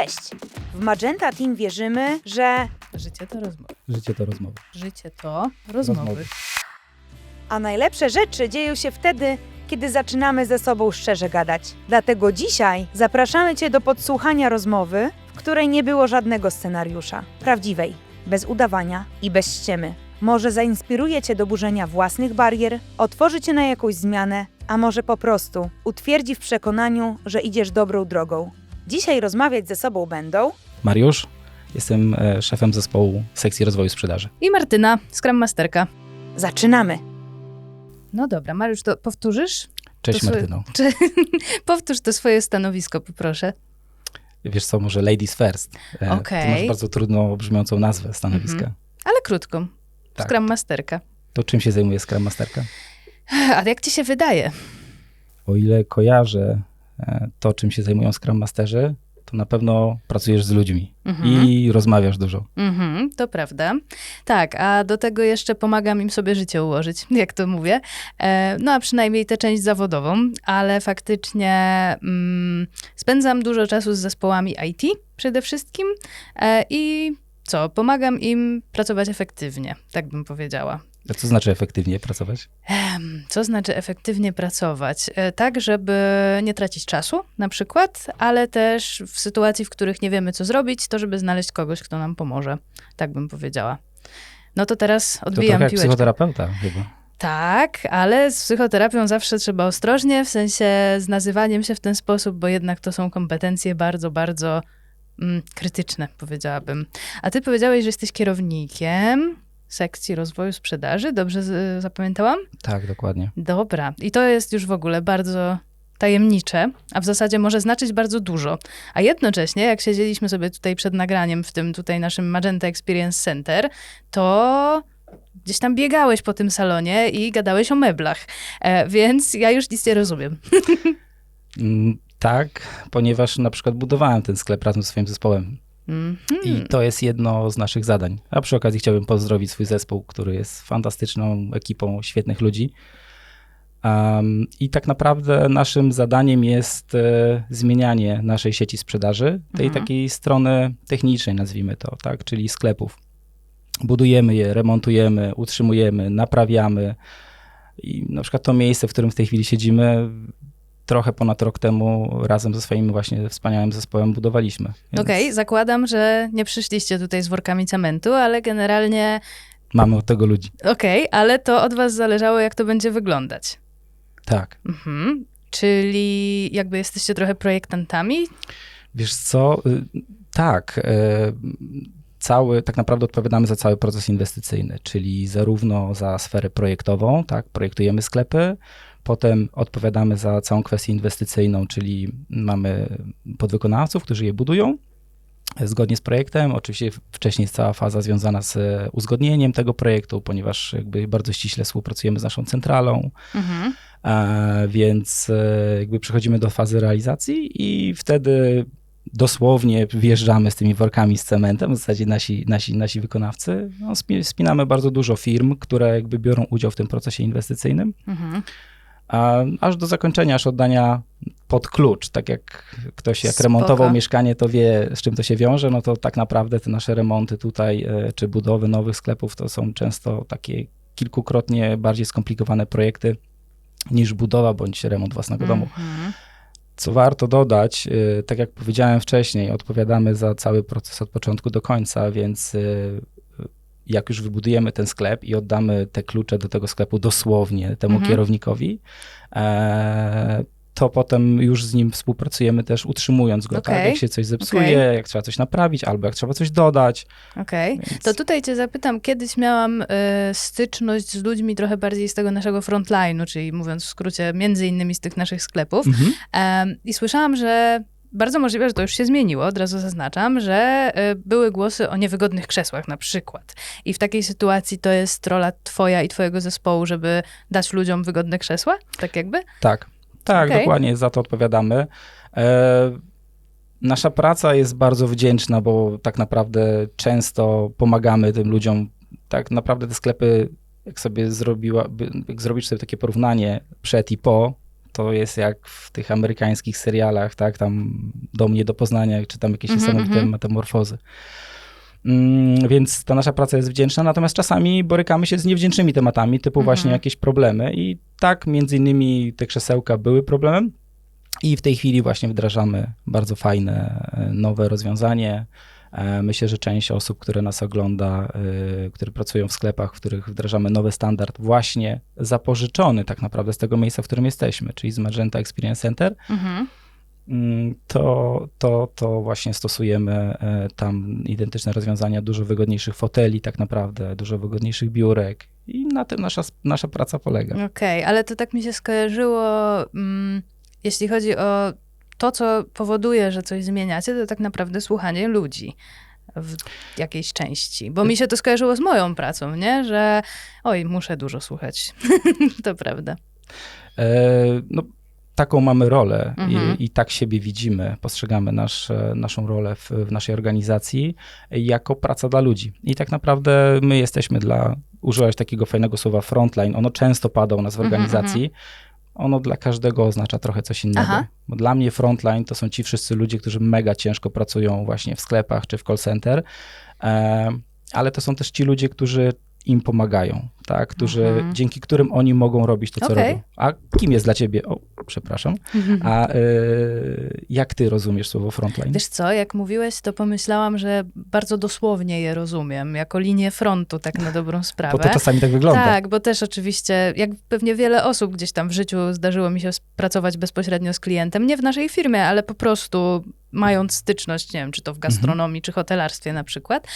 Cześć! W Magenta Team wierzymy, że... Życie to rozmowy. Życie to rozmowy. Życie to rozmowy. A najlepsze rzeczy dzieją się wtedy, kiedy zaczynamy ze sobą szczerze gadać. Dlatego dzisiaj zapraszamy Cię do podsłuchania rozmowy, w której nie było żadnego scenariusza. Prawdziwej, bez udawania i bez ściemy. Może zainspiruje Cię do burzenia własnych barier, otworzy Cię na jakąś zmianę, a może po prostu utwierdzi w przekonaniu, że idziesz dobrą drogą. Dzisiaj rozmawiać ze sobą będą Mariusz, jestem szefem zespołu sekcji rozwoju sprzedaży. I Martyna, Scrum Masterka. Zaczynamy! No dobra, Mariusz, to powtórzysz? Cześć To Martyno. Powtórz to swoje stanowisko, poproszę. Wiesz co, może ladies first. Okej. Ty masz bardzo trudno brzmiącą nazwę stanowiska. Ale krótką. Tak. Scrum Masterka. To czym się zajmuje Scrum Masterka? A jak ci się wydaje? O ile kojarzę to, czym się zajmują Scrum Masterzy, to na pewno pracujesz z ludźmi i rozmawiasz dużo. To prawda. Tak, a do tego jeszcze pomagam im sobie życie ułożyć, jak to mówię. No a przynajmniej tę część zawodową, ale faktycznie spędzam dużo czasu z zespołami IT przede wszystkim i pomagam im pracować efektywnie, tak bym powiedziała. A co znaczy efektywnie pracować? Co znaczy efektywnie pracować? Tak, żeby nie tracić czasu na przykład, ale też w sytuacji, w których nie wiemy, co zrobić, to żeby znaleźć kogoś, kto nam pomoże. Tak bym powiedziała. No to teraz To odbijam trochę jak piłeczkę. psychoterapeuta chyba. Tak, ale z psychoterapią zawsze trzeba ostrożnie, w sensie z nazywaniem się w ten sposób, bo jednak to są kompetencje bardzo, bardzo krytyczne, powiedziałabym. A ty powiedziałeś, że jesteś kierownikiem sekcji rozwoju sprzedaży. Dobrze zapamiętałam? Tak, dokładnie. Dobra. I to jest już w ogóle bardzo tajemnicze, a w zasadzie może znaczyć bardzo dużo. A jednocześnie, jak siedzieliśmy sobie tutaj przed nagraniem w tym tutaj naszym Magenta Experience Center, to gdzieś tam biegałeś po tym salonie i gadałeś o meblach. Więc ja już nic nie rozumiem. Tak, ponieważ na przykład budowałem ten sklep razem ze swoim zespołem. I to jest jedno z naszych zadań. A przy okazji chciałbym pozdrowić swój zespół, który jest fantastyczną ekipą świetnych ludzi. I tak naprawdę naszym zadaniem jest zmienianie naszej sieci sprzedaży, tej takiej strony technicznej, nazwijmy to, tak, czyli sklepów. Budujemy je, remontujemy, utrzymujemy, naprawiamy. I na przykład to miejsce, w którym w tej chwili siedzimy, trochę ponad rok temu razem ze swoim właśnie wspaniałym zespołem budowaliśmy. Więc Okej, zakładam, że nie przyszliście tutaj z workami cementu, ale generalnie mamy od tego ludzi. ale to od was zależało, jak to będzie wyglądać. Tak. Czyli jakby jesteście trochę projektantami? Wiesz co, tak, tak naprawdę odpowiadamy za cały proces inwestycyjny, czyli zarówno za sferę projektową, tak, projektujemy sklepy, potem odpowiadamy za całą kwestię inwestycyjną, czyli mamy podwykonawców, którzy je budują zgodnie z projektem. Oczywiście wcześniej jest cała faza związana z uzgodnieniem tego projektu, ponieważ jakby bardzo ściśle współpracujemy z naszą centralą, więc jakby przechodzimy do fazy realizacji i wtedy dosłownie wjeżdżamy z tymi workami z cementem, w zasadzie nasi wykonawcy. No, spinamy bardzo dużo firm, które jakby biorą udział w tym procesie inwestycyjnym. Aż do zakończenia, aż oddania pod klucz. Tak jak ktoś jak remontował mieszkanie, to wie, z czym to się wiąże, no to tak naprawdę te nasze remonty tutaj, czy budowy nowych sklepów, to są często takie kilkukrotnie bardziej skomplikowane projekty niż budowa bądź remont własnego domu. Co warto dodać, tak jak powiedziałem wcześniej, odpowiadamy za cały proces od początku do końca, więc jak już wybudujemy ten sklep i oddamy te klucze do tego sklepu dosłownie temu kierownikowi, to potem już z nim współpracujemy też utrzymując go, tak? Jak się coś zepsuje, jak trzeba coś naprawić, albo jak trzeba coś dodać. Więc... To tutaj cię zapytam, kiedyś miałam styczność z ludźmi trochę bardziej z tego naszego frontline'u, czyli mówiąc w skrócie, między innymi z tych naszych sklepów i słyszałam, że bardzo możliwe, że to już się zmieniło, od razu zaznaczam, że były głosy o niewygodnych krzesłach na przykład. I w takiej sytuacji to jest rola twoja i twojego zespołu, żeby dać ludziom wygodne krzesła? Tak jakby? Tak, dokładnie, za to odpowiadamy. Nasza praca jest bardzo wdzięczna, bo tak naprawdę często pomagamy tym ludziom. Tak naprawdę te sklepy, jak zrobisz sobie takie porównanie przed i po, to jest jak w tych amerykańskich serialach, tak, tam Do mnie do Poznania, czy tam jakieś niesamowite metamorfozy. Więc ta nasza praca jest wdzięczna, natomiast czasami borykamy się z niewdzięcznymi tematami, typu właśnie jakieś problemy i tak między innymi te krzesełka były problemem i w tej chwili właśnie wdrażamy bardzo fajne, nowe rozwiązanie. Myślę, że część osób, które nas ogląda, które pracują w sklepach, w których wdrażamy nowy standard, właśnie zapożyczony tak naprawdę z tego miejsca, w którym jesteśmy, czyli z Magenta Experience Center, to właśnie stosujemy tam identyczne rozwiązania, dużo wygodniejszych foteli tak naprawdę, dużo wygodniejszych biurek i na tym nasza praca polega. Okej, ale to tak mi się skojarzyło, jeśli chodzi o to, co powoduje, że coś zmieniacie, to tak naprawdę słuchanie ludzi w jakiejś części. Bo mi się to skojarzyło z moją pracą, nie? Że muszę dużo słuchać. To prawda. No, taką mamy rolę i tak siebie widzimy, postrzegamy naszą rolę w naszej organizacji jako praca dla ludzi. I tak naprawdę my jesteśmy użyłaś takiego fajnego słowa frontline, ono często pada u nas w organizacji, ono dla każdego oznacza trochę coś innego. Bo dla mnie frontline to są ci wszyscy ludzie, którzy mega ciężko pracują właśnie w sklepach czy w call center, ale to są też ci ludzie, którzy im pomagają, tak? Dzięki którym oni mogą robić to, co robią. A kim jest dla ciebie? Przepraszam. A jak ty rozumiesz słowo frontline? Wiesz co, jak mówiłeś, to pomyślałam, że bardzo dosłownie je rozumiem, jako linię frontu, tak na dobrą sprawę. Bo to czasami tak wygląda. Tak, bo też oczywiście, jak pewnie wiele osób gdzieś tam w życiu zdarzyło mi się pracować bezpośrednio z klientem, nie w naszej firmie, ale po prostu mając styczność, nie wiem, czy to w gastronomii, czy hotelarstwie na przykład.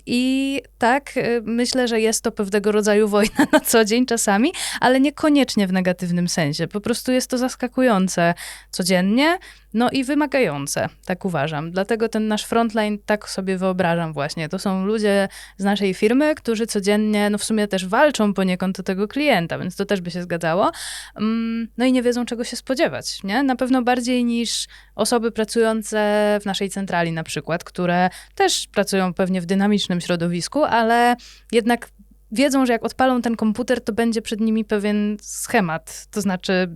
I tak, myślę, że jest to pewnego rodzaju wojna na co dzień czasami, ale niekoniecznie w negatywnym sensie. Po prostu jest to zaskakujące codziennie, no i wymagające, tak uważam. Dlatego ten nasz frontline tak sobie wyobrażam właśnie. To są ludzie z naszej firmy, którzy codziennie, no w sumie też walczą poniekąd o tego klienta, więc to też by się zgadzało. No i nie wiedzą, czego się spodziewać, nie? Na pewno bardziej niż osoby pracujące w naszej centrali na przykład, które też pracują pewnie w dynamicznym środowisku, ale jednak wiedzą, że jak odpalą ten komputer, to będzie przed nimi pewien schemat, to znaczy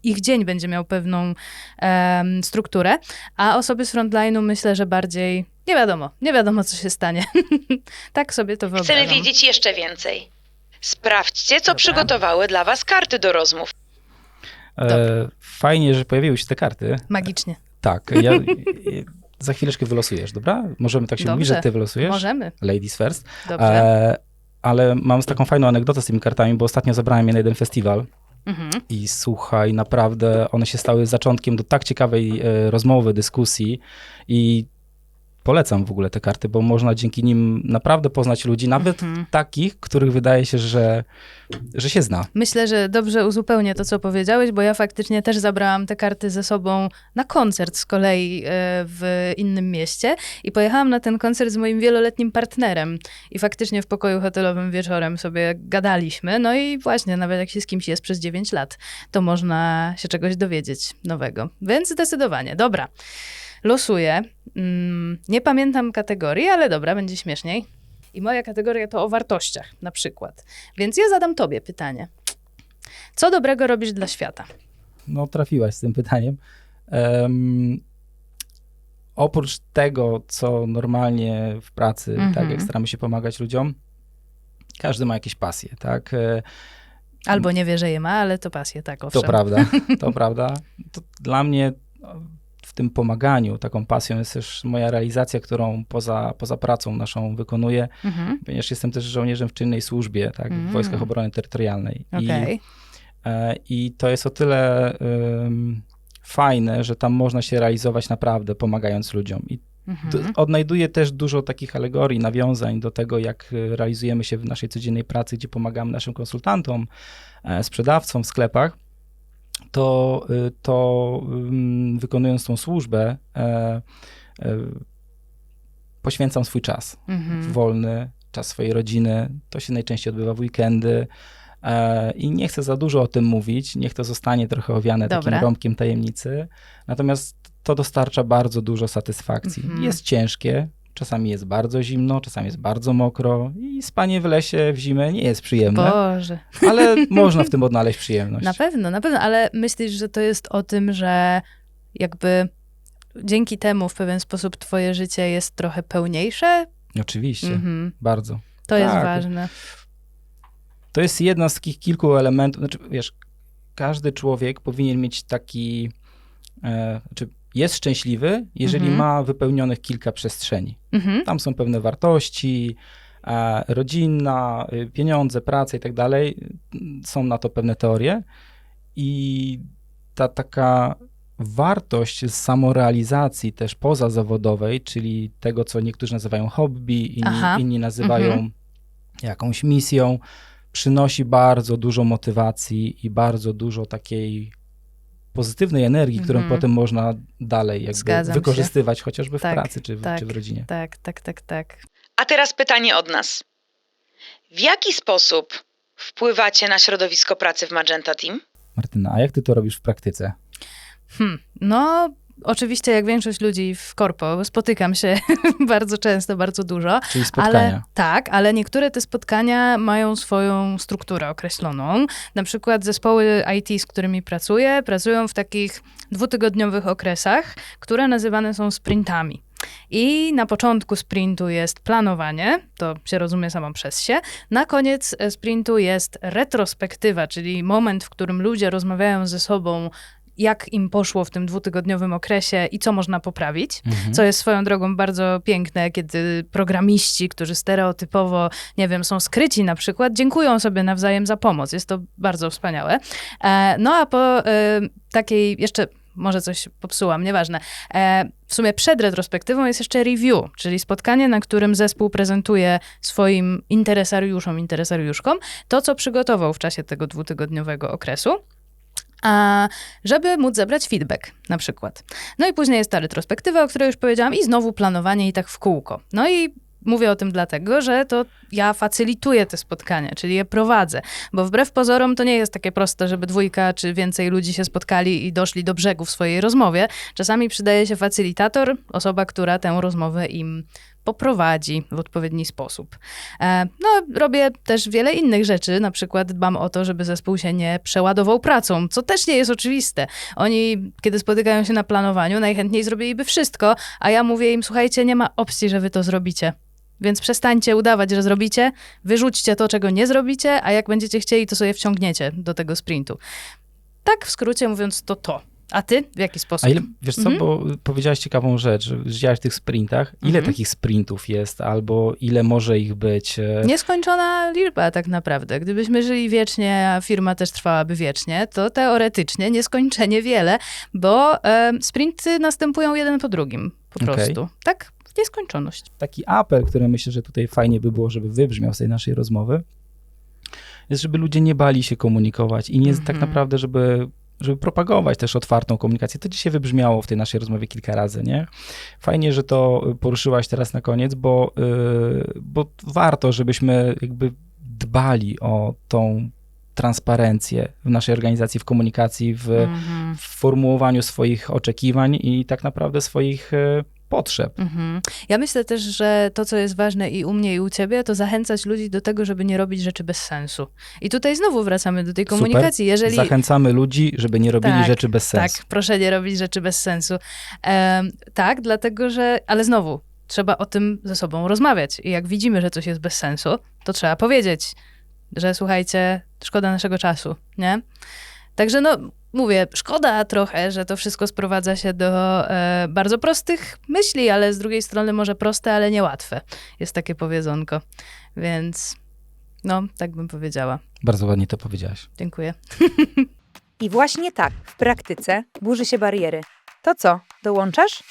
ich dzień będzie miał pewną strukturę, a osoby z frontline'u myślę, że bardziej nie wiadomo co się stanie. Tak sobie to wyobrażam. Chcemy wiedzieć jeszcze więcej. Sprawdźcie, co przygotowały dla was karty do rozmów. Fajnie, że pojawiły się te karty. Magicznie. Tak, za chwileczkę wylosujesz, dobra? Możemy tak się mówić, że ty wylosujesz? Możemy. Ladies first. Dobrze. Ale mam taką fajną anegdotę z tymi kartami, bo ostatnio zabrałem je na jeden festiwal i słuchaj, naprawdę one się stały zaczątkiem do tak ciekawej rozmowy, dyskusji i polecam w ogóle te karty, bo można dzięki nim naprawdę poznać ludzi, nawet takich, których wydaje się, że się zna. Myślę, że dobrze uzupełnię to, co powiedziałeś, bo ja faktycznie też zabrałam te karty ze sobą na koncert z kolei w innym mieście i pojechałam na ten koncert z moim wieloletnim partnerem i faktycznie w pokoju hotelowym wieczorem sobie gadaliśmy, no i właśnie nawet jak się z kimś jest przez 9 lat, to można się czegoś dowiedzieć nowego. Więc zdecydowanie. Dobra. Losuję. Nie pamiętam kategorii, ale dobra, będzie śmieszniej. I moja kategoria to o wartościach na przykład. Więc ja zadam tobie pytanie. Co dobrego robisz dla świata? No, trafiłaś z tym pytaniem. Oprócz tego, co normalnie w pracy, tak jak staramy się pomagać ludziom, każdy ma jakieś pasje, tak? Albo nie wie, że je ma, ale to pasje, tak, owszem. To prawda. To dla mnie w tym pomaganiu taką pasją jest też moja realizacja, którą poza pracą naszą wykonuję, ponieważ jestem też żołnierzem w czynnej służbie, tak, w Wojskach Obrony Terytorialnej. Okay. I to jest o tyle fajne, że tam można się realizować naprawdę pomagając ludziom. I odnajduję też dużo takich alegorii, nawiązań do tego, jak realizujemy się w naszej codziennej pracy, gdzie pomagamy naszym konsultantom, sprzedawcom w sklepach. To wykonując tą służbę, poświęcam swój czas wolny, czas swojej rodziny. To się najczęściej odbywa w weekendy i nie chcę za dużo o tym mówić, niech to zostanie trochę owiane takim rąbkiem tajemnicy. Natomiast to dostarcza bardzo dużo satysfakcji. Jest ciężkie, czasami jest bardzo zimno, czasami jest bardzo mokro i spanie w lesie w zimę nie jest przyjemne, Boże. ale można w tym odnaleźć przyjemność. Na pewno, ale myślisz, że to jest o tym, że jakby dzięki temu w pewien sposób twoje życie jest trochę pełniejsze? Oczywiście, bardzo. To jest Tak. ważne. To jest jedna z takich kilku elementów, znaczy wiesz, każdy człowiek powinien mieć taki, znaczy jest szczęśliwy, jeżeli ma wypełnionych kilka przestrzeni. Tam są pewne wartości, rodzinna, pieniądze, praca i tak dalej. Są na to pewne teorie i ta taka wartość z samorealizacji też pozazawodowej, czyli tego, co niektórzy nazywają hobby, inni nazywają jakąś misją, przynosi bardzo dużo motywacji i bardzo dużo takiej pozytywnej energii, którą potem można dalej jakby wykorzystywać chociażby w pracy czy w rodzinie. Tak. A teraz pytanie od nas. W jaki sposób wpływacie na środowisko pracy w Magenta Team? Martyna, a jak ty to robisz w praktyce? No, oczywiście jak większość ludzi w korpo spotykam się bardzo często, bardzo dużo. Czyli spotkania. Ale niektóre te spotkania mają swoją strukturę określoną. Na przykład zespoły IT, z którymi pracują w takich 2-tygodniowych okresach, które nazywane są sprintami. I na początku sprintu jest planowanie, to się rozumie samo przez się. Na koniec sprintu jest retrospektywa, czyli moment, w którym ludzie rozmawiają ze sobą, jak im poszło w tym 2-tygodniowym okresie i co można poprawić, co jest swoją drogą bardzo piękne, kiedy programiści, którzy stereotypowo, nie wiem, są skryci na przykład, dziękują sobie nawzajem za pomoc. Jest to bardzo wspaniałe. No a po takiej jeszcze, może coś popsułam, nieważne. W sumie przed retrospektywą jest jeszcze review, czyli spotkanie, na którym zespół prezentuje swoim interesariuszkom to, co przygotował w czasie tego 2-tygodniowego okresu. Żeby móc zebrać feedback na przykład. No i później jest ta retrospektywa, o której już powiedziałam i znowu planowanie i tak w kółko. No i mówię o tym dlatego, że to ja facylituję te spotkania, czyli je prowadzę, bo wbrew pozorom to nie jest takie proste, żeby 2 czy więcej ludzi się spotkali i doszli do brzegu w swojej rozmowie. Czasami przydaje się facylitator, osoba, która tę rozmowę im poprowadzi w odpowiedni sposób. No, robię też wiele innych rzeczy, na przykład dbam o to, żeby zespół się nie przeładował pracą, co też nie jest oczywiste. Oni, kiedy spotykają się na planowaniu, najchętniej zrobiliby wszystko, a ja mówię im, słuchajcie, nie ma opcji, że wy to zrobicie. Więc przestańcie udawać, że zrobicie, wyrzućcie to, czego nie zrobicie, a jak będziecie chcieli, to sobie wciągniecie do tego sprintu. Tak w skrócie mówiąc to. A ty? W jaki sposób? A ile, wiesz co, bo powiedziałaś ciekawą rzecz, że działaś w tych sprintach. Ile takich sprintów jest, albo ile może ich być? Nieskończona liczba tak naprawdę. Gdybyśmy żyli wiecznie, a firma też trwałaby wiecznie, to teoretycznie nieskończenie wiele, bo sprinty następują jeden po drugim po prostu. Tak? Nieskończoność. Taki apel, który myślę, że tutaj fajnie by było, żeby wybrzmiał z tej naszej rozmowy, jest, żeby ludzie nie bali się komunikować i nie tak naprawdę, żeby propagować też otwartą komunikację. To dzisiaj wybrzmiało w tej naszej rozmowie kilka razy, nie? Fajnie, że to poruszyłaś teraz na koniec, bo warto, żebyśmy jakby dbali o tą transparencję w naszej organizacji, w komunikacji, w formułowaniu swoich oczekiwań i tak naprawdę swoich potrzeb. Ja myślę też, że to, co jest ważne i u mnie, i u ciebie, to zachęcać ludzi do tego, żeby nie robić rzeczy bez sensu. I tutaj znowu wracamy do tej komunikacji. Super. Jeżeli... Zachęcamy ludzi, żeby nie robili rzeczy bez sensu. Tak, proszę nie robić rzeczy bez sensu. Tak, dlatego, że... Ale znowu, trzeba o tym ze sobą rozmawiać. I jak widzimy, że coś jest bez sensu, to trzeba powiedzieć, że słuchajcie, szkoda naszego czasu, nie? Także mówię, szkoda trochę, że to wszystko sprowadza się do bardzo prostych myśli, ale z drugiej strony może proste, ale niełatwe. Jest takie powiedzonko. Więc tak bym powiedziała. Bardzo ładnie to powiedziałaś. Dziękuję. I właśnie tak, w praktyce burzy się bariery. To co, dołączasz?